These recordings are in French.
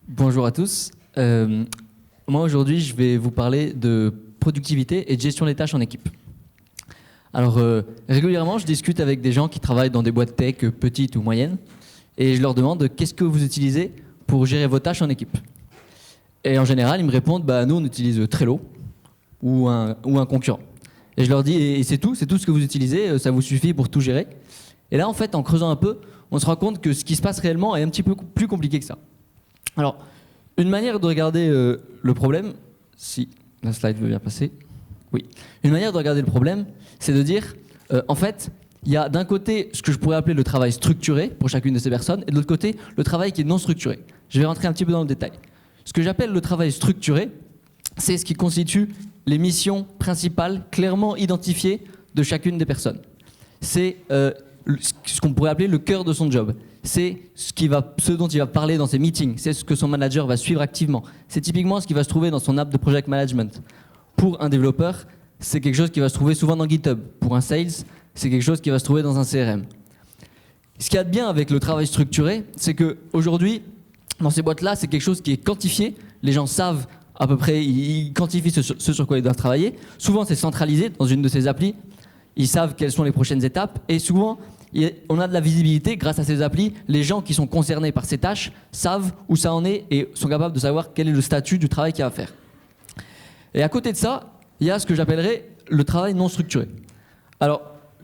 Bonjour à tous. Moi aujourd'hui je vais vous parler de productivité et de gestion des tâches en équipe. Alors régulièrement je discute avec des gens qui travaillent dans des boîtes tech petites ou moyennes et je leur demande qu'est-ce que vous utilisez pour gérer vos tâches en équipe. Et en général ils me répondent nous on utilise Trello ou un concurrent. Et je leur dis et c'est tout ce que vous utilisez, ça vous suffit pour tout gérer. Et là en fait en creusant un peu on se rend compte que ce qui se passe réellement est un petit peu plus compliqué que ça. Alors, une manière de regarder le problème, si la slide veut bien passer, oui. Une manière de regarder le problème, c'est de dire, en fait, il y a d'un côté ce que je pourrais appeler le travail structuré pour chacune de ces personnes, et de l'autre côté, le travail qui est non structuré. Je vais rentrer un petit peu dans le détail. Ce que j'appelle le travail structuré, c'est ce qui constitue les missions principales clairement identifiées de chacune des personnes. C'est ce qu'on pourrait appeler le cœur de son job. C'est ce dont il va parler dans ses meetings, c'est ce que son manager va suivre activement. C'est typiquement ce qui va se trouver dans son app de project management. Pour un développeur, c'est quelque chose qui va se trouver souvent dans GitHub. Pour un sales, c'est quelque chose qui va se trouver dans un CRM. Ce qu'il y a de bien avec le travail structuré, c'est qu'aujourd'hui, dans ces boîtes-là, c'est quelque chose qui est quantifié. Les gens savent à peu près, ils quantifient ce sur quoi ils doivent travailler. Souvent, c'est centralisé dans une de ces applis. Ils savent quelles sont les prochaines étapes et souvent, on a de la visibilité grâce à ces applis. Les gens qui sont concernés par ces tâches savent où ça en est et sont capables de savoir quel est le statut du travail qu'il y a à faire. Et à côté de ça, il y a ce que j'appellerais le travail non structuré. Alors,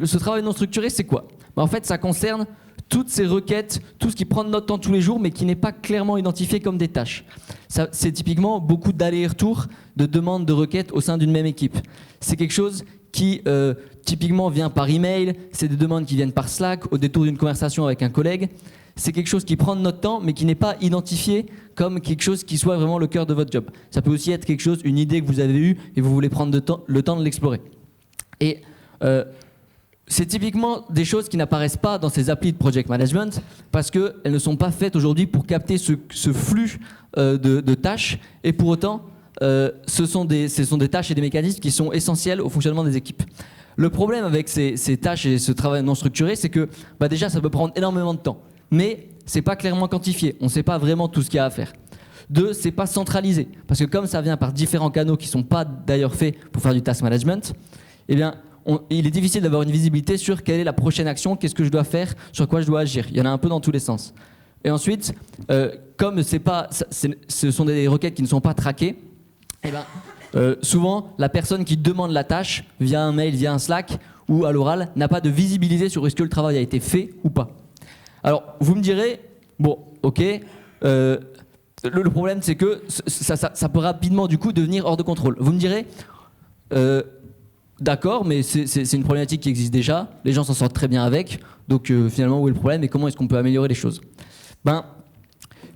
ce travail non structuré, c'est quoi ? En fait, ça concerne toutes ces requêtes, tout ce qui prend de notre temps tous les jours, mais qui n'est pas clairement identifié comme des tâches. C'est typiquement beaucoup d'allers-retours, de demandes de requêtes au sein d'une même équipe. C'est quelque chose qui typiquement vient par email, c'est des demandes qui viennent par Slack, au détour d'une conversation avec un collègue. C'est quelque chose qui prend de notre temps, mais qui n'est pas identifié comme quelque chose qui soit vraiment le cœur de votre job. Ça peut aussi être quelque chose, une idée que vous avez eue et vous voulez prendre le temps de l'explorer. Et c'est typiquement des choses qui n'apparaissent pas dans ces applis de project management parce qu'elles ne sont pas faites aujourd'hui pour capter ce flux de tâches et pour autant, ce sont des tâches et des mécanismes qui sont essentiels au fonctionnement des équipes. Le problème avec ces tâches et ce travail non structuré, c'est que déjà ça peut prendre énormément de temps, mais c'est pas clairement quantifié, on ne sait pas vraiment tout ce qu'il y a à faire. Deux, c'est pas centralisé, parce que comme ça vient par différents canaux qui sont pas d'ailleurs faits pour faire du task management, eh bien il est difficile d'avoir une visibilité sur quelle est la prochaine action, qu'est-ce que je dois faire, sur quoi je dois agir. Il y en a un peu dans tous les sens. Et ensuite, comme ce sont des requêtes qui ne sont pas traquées, souvent, la personne qui demande la tâche via un mail, via un Slack ou à l'oral n'a pas de visibilité sur est-ce que le travail a été fait ou pas. Alors, vous me direz, bon, ok, le problème c'est que ça peut rapidement du coup devenir hors de contrôle. Vous me direz, d'accord, mais c'est une problématique qui existe déjà, les gens s'en sortent très bien avec, donc finalement où est le problème et comment est-ce qu'on peut améliorer les choses ?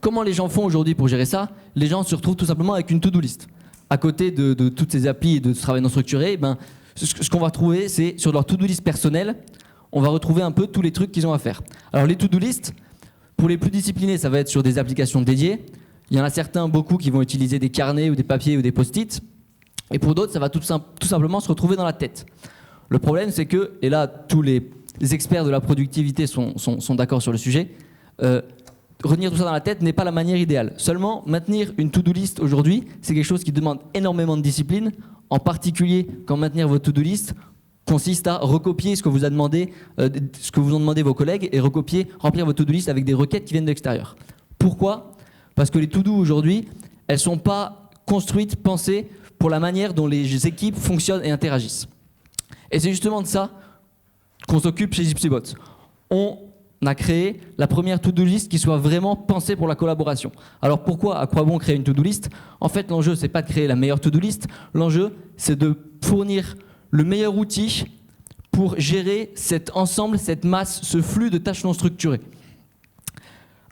Comment les gens font aujourd'hui pour gérer ça ? Les gens se retrouvent tout simplement avec une to-do list. À côté de toutes ces applis et de ce travail non structuré, ce qu'on va trouver, c'est sur leur to-do list personnelle, on va retrouver un peu tous les trucs qu'ils ont à faire. Alors les to-do list, pour les plus disciplinés, ça va être sur des applications dédiées. Il y en a certains, beaucoup, qui vont utiliser des carnets ou des papiers ou des post-it. Et pour d'autres, ça va tout simplement se retrouver dans la tête. Le problème, c'est que, et là, tous les experts de la productivité sont d'accord sur le sujet, retenir tout ça dans la tête n'est pas la manière idéale. Seulement, maintenir une to-do list aujourd'hui, c'est quelque chose qui demande énormément de discipline, en particulier quand maintenir votre to-do list consiste à recopier ce que vous a demandé, ce que vous ont demandé vos collègues et remplir votre to-do list avec des requêtes qui viennent de l'extérieur. Pourquoi ? Parce que les to-do aujourd'hui, elles ne sont pas construites, pensées pour la manière dont les équipes fonctionnent et interagissent. Et c'est justement de ça qu'on s'occupe chez GypsyBot. On a créé la première to-do list qui soit vraiment pensée pour la collaboration. Alors pourquoi, à quoi bon créer une to-do list ? En fait, l'enjeu, c'est pas de créer la meilleure to-do list. L'enjeu, c'est de fournir le meilleur outil pour gérer cet ensemble, cette masse, ce flux de tâches non structurées.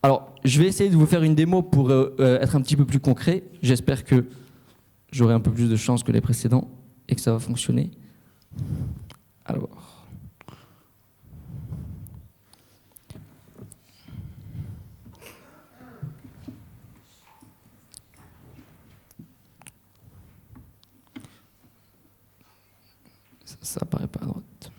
Alors, je vais essayer de vous faire une démo pour être un petit peu plus concret. J'espère que j'aurai un peu plus de chance que les précédents et que ça va fonctionner. Alors... Ça apparaît pas à droite.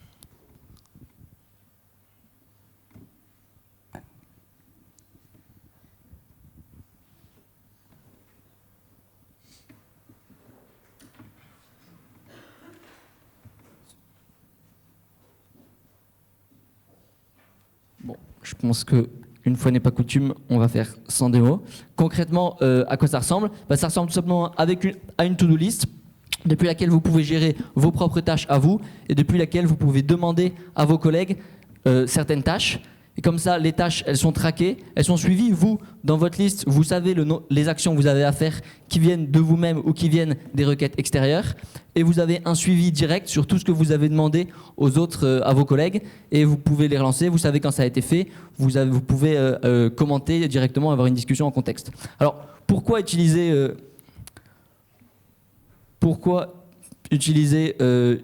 je pense qu'une fois n'est pas coutume, on va faire sans démo. Concrètement, à quoi ça ressemble? Ça ressemble tout simplement à une to-do list depuis laquelle vous pouvez gérer vos propres tâches à vous et depuis laquelle vous pouvez demander à vos collègues certaines tâches. Et comme ça, les tâches, elles sont traquées, elles sont suivies. Vous, dans votre liste, vous savez les actions que vous avez à faire qui viennent de vous-même ou qui viennent des requêtes extérieures. Et vous avez un suivi direct sur tout ce que vous avez demandé aux autres, à vos collègues. Et vous pouvez les relancer, vous savez quand ça a été fait. Vous pouvez commenter directement, avoir une discussion en contexte. Alors, pourquoi utiliser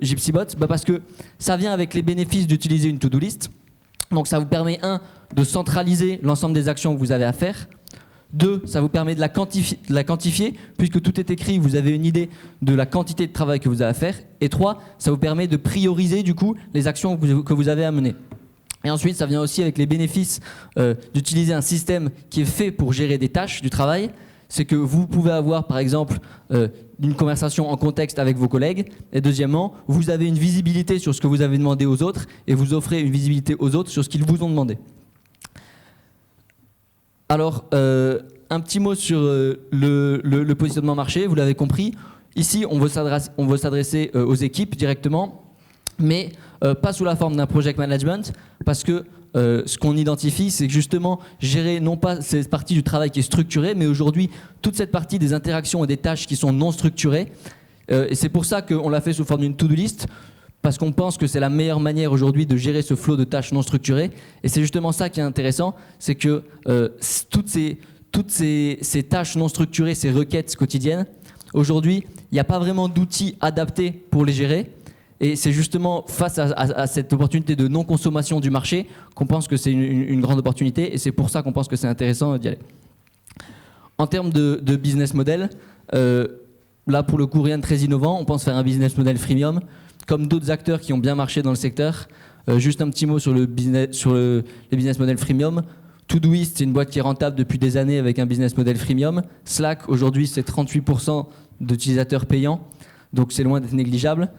GypsyBot? Parce que ça vient avec les bénéfices d'utiliser une to-do list. Donc ça vous permet, de centraliser l'ensemble des actions que vous avez à faire. 2, ça vous permet de la quantifier, puisque tout est écrit, vous avez une idée de la quantité de travail que vous avez à faire. Et 3, ça vous permet de prioriser du coup les actions que vous avez à mener. Et ensuite, ça vient aussi avec les bénéfices d'utiliser un système qui est fait pour gérer des tâches du travail. C'est que vous pouvez avoir, par exemple, une conversation en contexte avec vos collègues. Et deuxièmement, vous avez une visibilité sur ce que vous avez demandé aux autres et vous offrez une visibilité aux autres sur ce qu'ils vous ont demandé. Alors, un petit mot sur le positionnement marché, vous l'avez compris. Ici, on veut s'adresser aux équipes directement, mais pas sous la forme d'un project management, parce que ce qu'on identifie, c'est que justement gérer non pas cette partie du travail qui est structurée, mais aujourd'hui toute cette partie des interactions et des tâches qui sont non structurées. Et c'est pour ça qu'on l'a fait sous forme d'une to-do list, parce qu'on pense que c'est la meilleure manière aujourd'hui de gérer ce flot de tâches non structurées. Et c'est justement ça qui est intéressant, c'est que toutes ces tâches non structurées, ces requêtes quotidiennes, aujourd'hui, il n'y a pas vraiment d'outils adaptés pour les gérer. Et c'est justement face à cette opportunité de non-consommation du marché qu'on pense que c'est une grande opportunité et c'est pour ça qu'on pense que c'est intéressant d'y aller. En termes de business model, là pour le coup rien de très innovant, on pense faire un business model freemium comme d'autres acteurs qui ont bien marché dans le secteur. Juste un petit mot sur les business models freemium. Todoist, c'est une boîte qui est rentable depuis des années avec un business model freemium. Slack, aujourd'hui, c'est 38% d'utilisateurs payants, donc c'est loin d'être négligeable.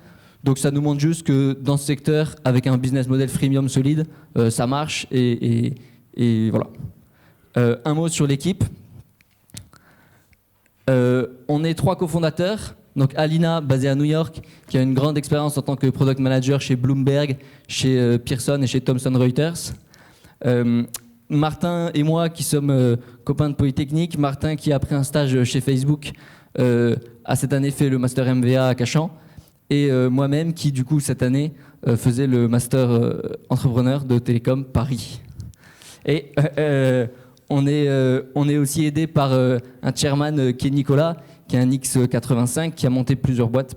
Donc ça nous montre juste que dans ce secteur, avec un business model freemium solide, ça marche et voilà. Un mot sur l'équipe. On est 3 cofondateurs. Donc Alina, basée à New York, qui a une grande expérience en tant que product manager chez Bloomberg, chez Pearson et chez Thomson Reuters. Martin et moi qui sommes copains de Polytechnique. Martin qui après un stage chez Facebook a cette année fait le master MBA à Cachan. Et moi-même qui, du coup, cette année, faisais le master entrepreneur de Télécom Paris. Et on est aussi aidé par un chairman qui est Nicolas, qui est un X85, qui a monté plusieurs boîtes,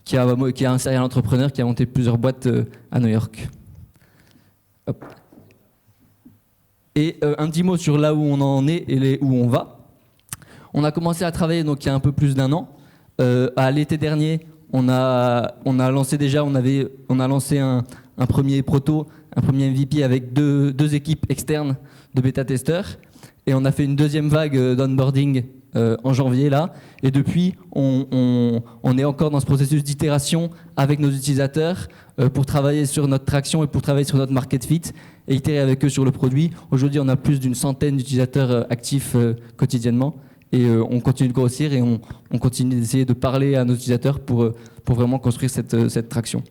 qui est un serial entrepreneur, qui a monté plusieurs boîtes à New York. Hop. Et un petit mot sur là où on en est et où on va. On a commencé à travailler donc, il y a un peu plus d'1 an. À l'été dernier, on a lancé un premier proto, un premier MVP avec deux équipes externes de bêta-testeurs. Et on a fait une deuxième vague d'onboarding en janvier là. Et depuis, on est encore dans ce processus d'itération avec nos utilisateurs pour travailler sur notre traction et pour travailler sur notre market fit et itérer avec eux sur le produit. Aujourd'hui, on a plus d'une centaine d'utilisateurs actifs quotidiennement. Et on continue de grossir et on continue d'essayer de parler à nos utilisateurs pour vraiment construire cette traction.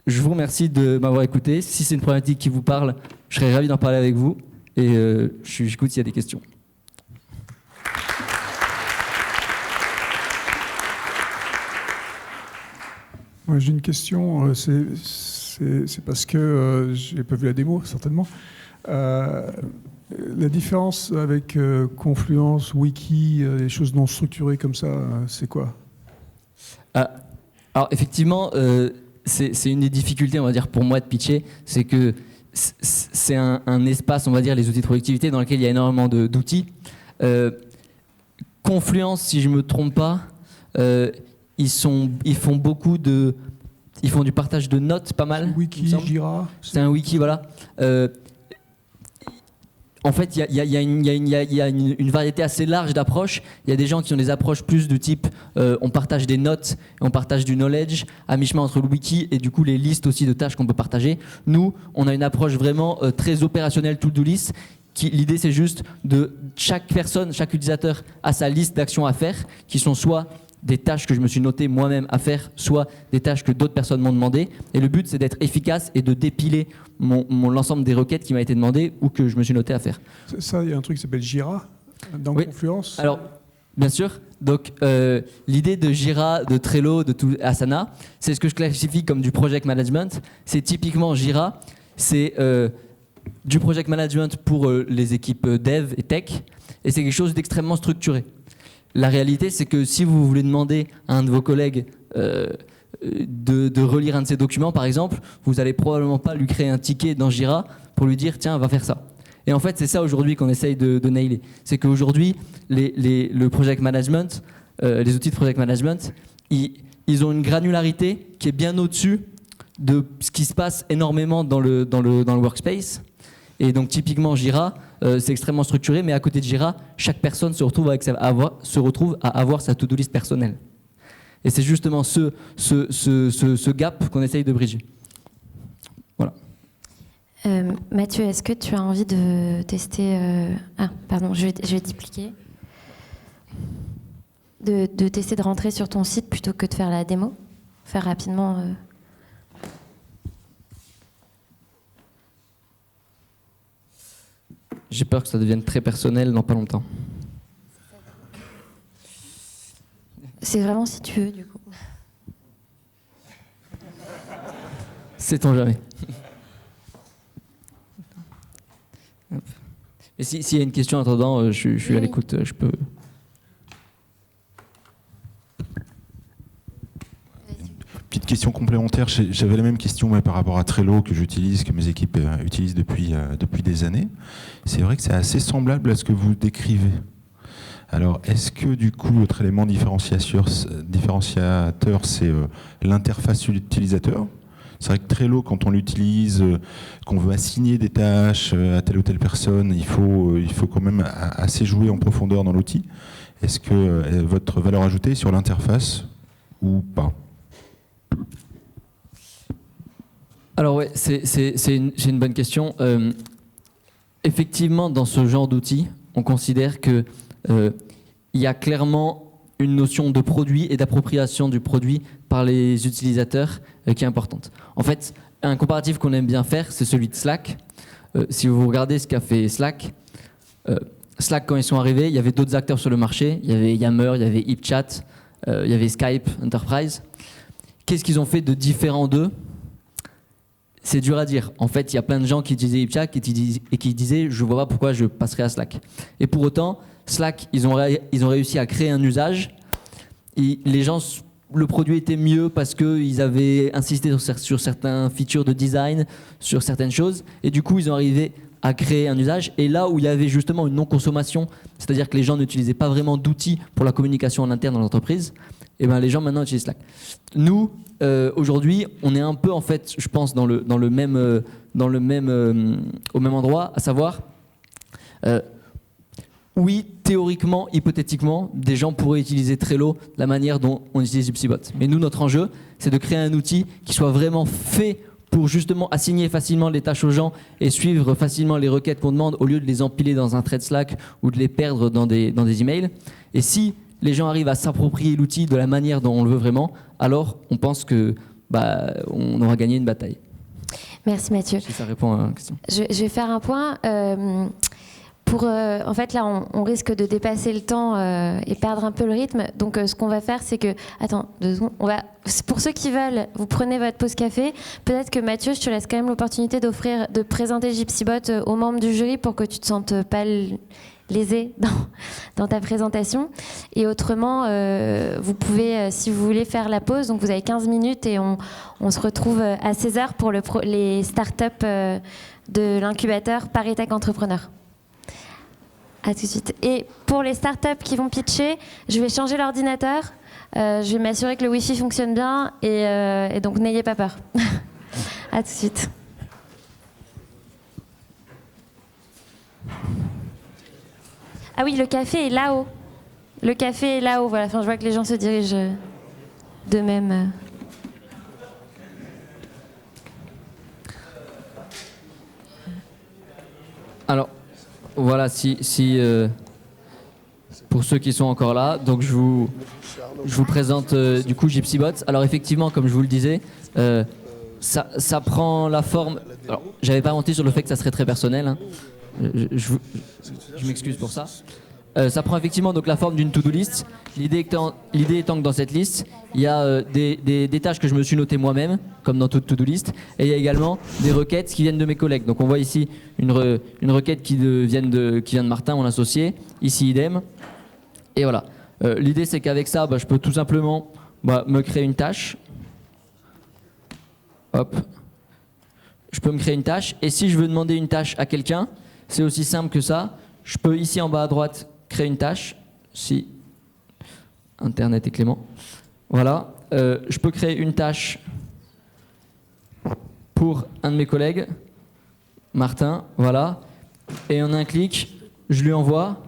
Je vous remercie de m'avoir écouté. Si c'est une problématique qui vous parle, je serais ravi d'en parler avec vous. Et j'écoute s'il y a des questions. Ouais, j'ai une question. C'est parce que j'ai pas vu la démo, certainement. La différence avec Confluence, Wiki, les choses non structurées comme ça, c'est quoi? Alors effectivement, c'est une des difficultés, on va dire, pour moi de pitcher, c'est que c'est un espace, on va dire, les outils de productivité dans lequel il y a énormément d'outils. Confluence, si je me trompe pas, ils font du partage de notes, pas mal. Wiki, Jira. C'est un wiki, voilà. En fait, il y a une variété assez large d'approches. Il y a des gens qui ont des approches plus du type on partage des notes, on partage du knowledge, à mi-chemin entre le wiki et du coup les listes aussi de tâches qu'on peut partager. Nous, on a une approche vraiment très opérationnelle, to-do list. L'idée, c'est juste de chaque personne, chaque utilisateur a sa liste d'actions à faire, qui sont soit des tâches que je me suis noté moi-même à faire, soit des tâches que d'autres personnes m'ont demandé. Et le but, c'est d'être efficace et de dépiler l'ensemble des requêtes qui m'a été demandé ou que je me suis noté à faire. Ça, il y a un truc qui s'appelle Jira dans Oui. Confluence. Alors, bien sûr. Donc, l'idée de Jira, de Trello, de tout Asana, c'est ce que je classifie comme du project management. C'est typiquement Jira, c'est du project management pour les équipes dev et tech, et c'est quelque chose d'extrêmement structuré. La réalité, c'est que si vous voulez demander à un de vos collègues de relire un de ces documents, par exemple, vous n'allez probablement pas lui créer un ticket dans Jira pour lui dire « tiens, va faire ça ». Et en fait, c'est ça aujourd'hui qu'on essaye de nailer. C'est qu'aujourd'hui, le project management, les outils de project management, ils ont une granularité qui est bien au-dessus de ce qui se passe énormément dans le workspace. Et donc typiquement Jira, c'est extrêmement structuré, mais à côté de Jira, chaque personne se retrouve à avoir sa to-do list personnelle. Et c'est justement ce gap qu'on essaye de bridger. Voilà. Mathieu, est-ce que tu as envie de tester... je vais dupliquer. De tester de rentrer sur ton site plutôt que de faire la démo. Faire rapidement... J'ai peur que ça devienne très personnel dans pas longtemps. C'est vraiment si tu veux, du coup. Sait-on jamais. Et s'il y a une question en attendant, je suis à l'écoute, je peux... Petite question complémentaire, j'avais la même question par rapport à Trello que j'utilise, que mes équipes utilisent depuis des années. C'est vrai que c'est assez semblable à ce que vous décrivez. Alors, est-ce que du coup, l'autre élément différenciateur, c'est l'interface utilisateur ? C'est vrai que Trello, quand on l'utilise, qu'on veut assigner des tâches à telle ou telle personne, il faut quand même assez jouer en profondeur dans l'outil. Est-ce que votre valeur ajoutée est sur l'interface ou pas ? Alors ouais, c'est une bonne question. Effectivement, dans ce genre d'outils, on considère que il y a clairement une notion de produit et d'appropriation du produit par les utilisateurs qui est importante. En fait, un comparatif qu'on aime bien faire, c'est celui de Slack. Si vous regardez ce qu'a fait Slack, Slack, quand ils sont arrivés, il y avait d'autres acteurs sur le marché. Il y avait Yammer, il y avait HipChat, il y avait Skype Enterprise. Qu'est-ce qu'ils ont fait de différent d'eux ? C'est dur à dire. En fait, il y a plein de gens qui utilisaient HipChat et qui disaient « je ne vois pas pourquoi je passerai à Slack ». Et pour autant, Slack, ils ont réussi à créer un usage. Et les gens, le produit était mieux parce qu'ils avaient insisté sur certains features de design, sur certaines choses. Et du coup, ils ont arrivé à créer un usage. Et là où il y avait justement une non-consommation, c'est-à-dire que les gens n'utilisaient pas vraiment d'outils pour la communication en interne dans l'entreprise, et ben les gens maintenant utilisent Slack. Nous, aujourd'hui, on est un peu en fait, je pense, au même endroit, à savoir, oui, théoriquement, hypothétiquement, des gens pourraient utiliser Trello de la manière dont on utilise HipChat. Mais nous, notre enjeu, c'est de créer un outil qui soit vraiment fait pour justement assigner facilement les tâches aux gens et suivre facilement les requêtes qu'on demande au lieu de les empiler dans un thread Slack ou de les perdre dans des emails. Et si les gens arrivent à s'approprier l'outil de la manière dont on le veut vraiment, alors on pense que on aura gagné une bataille. Merci Mathieu. Si ça répond à la question. Je vais faire un point. En fait, là, on risque de dépasser le temps et perdre un peu le rythme. Donc, ce qu'on va faire, c'est que... Attends, 2 secondes. Pour ceux qui veulent, vous prenez votre pause café. Peut-être que Mathieu, je te laisse quand même l'opportunité de présenter GypsyBot aux membres du jury pour que tu ne te sentes pas lésé dans ta présentation. Et autrement, vous pouvez, si vous voulez, faire la pause. Donc, vous avez 15 minutes et on se retrouve à 16h pour les startups de l'incubateur Paris Tech Entrepreneur. À tout de suite. Et pour les startups qui vont pitcher, je vais changer l'ordinateur. Je vais m'assurer que le Wi-Fi fonctionne bien et donc n'ayez pas peur. À tout de suite. Ah oui, le café est là-haut. Le café est là-haut, voilà. Enfin, je vois que les gens se dirigent d'eux-mêmes. Alors, voilà, pour ceux qui sont encore là, donc je vous présente du coup GypsyBots. Alors effectivement, comme je vous le disais, ça prend la forme... Alors, j'avais pas menti sur le fait que ça serait très personnel, hein. Je m'excuse pour ça. Ça prend effectivement donc la forme d'une to-do list. L'idée étant que dans cette liste, il y a des tâches que je me suis notées moi-même, comme dans toute to-do list, et il y a également des requêtes qui viennent de mes collègues. Donc on voit ici une requête qui vient de Martin, mon associé, ici idem. Et voilà. L'idée c'est qu'avec ça, je peux tout simplement me créer une tâche. Hop. Je peux me créer une tâche, et si je veux demander une tâche à quelqu'un, c'est aussi simple que ça. Je peux ici en bas à droite créer une tâche, si Internet est clément. Voilà, je peux créer une tâche pour un de mes collègues, Martin, voilà. Et en un clic, je lui envoie.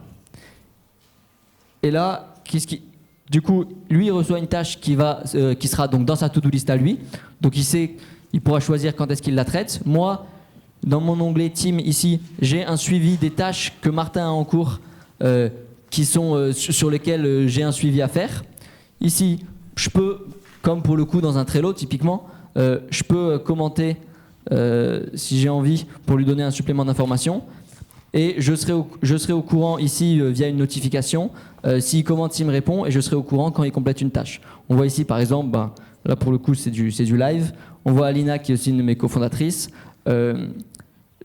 Et là, du coup, lui il reçoit une tâche qui sera donc dans sa to-do list à lui. Donc il pourra choisir quand est-ce qu'il la traite. Moi, dans mon onglet Team ici, j'ai un suivi des tâches que Martin a en cours qui sont sur lesquelles j'ai un suivi à faire. Ici, je peux, comme pour le coup dans un Trello typiquement, je peux commenter si j'ai envie pour lui donner un supplément d'information. Et je serai au courant ici via une notification. S'il commente, s'il me répond, et je serai au courant quand il complète une tâche. On voit ici par exemple, là pour le coup c'est du live. On voit Alina qui est aussi une de mes cofondatrices.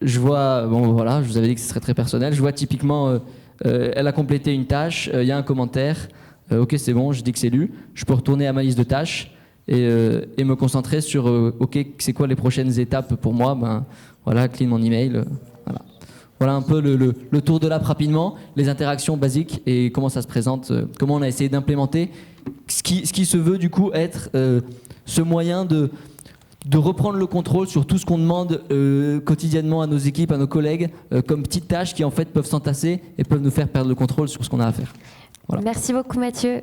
Je vois, voilà, je vous avais dit que ce serait très personnel. Je vois typiquement, elle a complété une tâche, il y a un commentaire. Ok, c'est bon, je dis que c'est lu. Je peux retourner à ma liste de tâches et me concentrer sur ok, c'est quoi les prochaines étapes pour moi. Voilà, clean mon email. Voilà un peu le tour de l'app rapidement, les interactions basiques et comment ça se présente, comment on a essayé d'implémenter ce qui se veut du coup être ce moyen de reprendre le contrôle sur tout ce qu'on demande quotidiennement à nos équipes, à nos collègues, comme petites tâches qui en fait peuvent s'entasser et peuvent nous faire perdre le contrôle sur ce qu'on a à faire. Voilà. Merci beaucoup Mathieu.